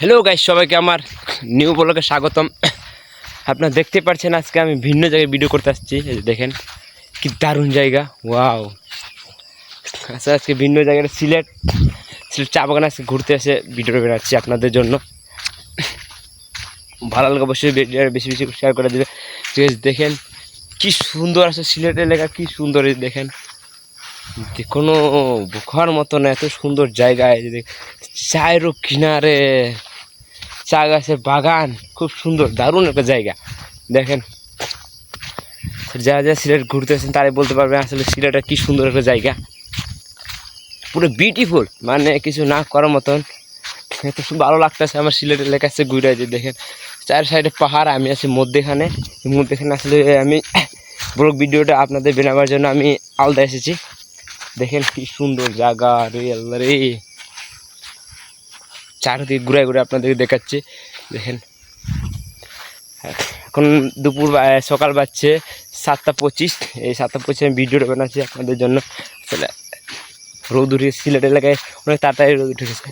Hello guys, সবাইকে আমার new ব্লগে স্বাগতম। আপনারা দেখতে পাচ্ছেন আজকে আমি ভিন্ন জায়গায় ভিডিও করতে আসছি। এই যে দেখেন কি দারুণ জায়গা, ওয়াও। আচ্ছা, আজকে ভিন্ন জায়গায় সিলেট চা বাগান আজকে ঘুরতে এসে ভিডিও বানাচ্ছি আপনাদের জন্য। ভালো লাগে অবশ্যই ভিডিও বেশি বেশি শেয়ার করে দেবে। ঠিক আছে, দেখেন কি সুন্দর আছে সিলেট এলাকা, কি সুন্দর। এই দেখেন কোনো বোখার মতো না, এত সুন্দর জায়গায়। চায়েরও কিনারে চা গাছের বাগান, খুব সুন্দর দারুণ একটা জায়গা। দেখেন যারা যারা সিলেট ঘুরতে আসেন তারাই বলতে পারবেন আসলে সিলেটটা কি সুন্দর একটা জায়গা, পুরো বিউটিফুল, মানে কিছু না করার মতন। এত ভালো লাগতেছে আমার সিলেট এলাকা আছে ঘুরে। যে দেখেন চার সাইডে পাহাড়, আমি আছি মধ্যেখানে। আসলে আমি ব্লগ ভিডিওটা আপনাদের বানাবার জন্য আমি আলাদা এসেছি। দেখেন কি সুন্দর জায়গা রে আল্লাহ রে। চারদিকে ঘুরে ঘুরে আপনাদেরকে দেখাচ্ছি। দেখেন এখন দুপুর সকাল বাজছে 7:25। এই 7:25 আমি ভিডিওটা বানাচ্ছি আপনাদের জন্য। আসলে রোদ উঠে সিলেট এলাকায় অনেক তাড়াতাড়ি রোদ উঠে গেছে।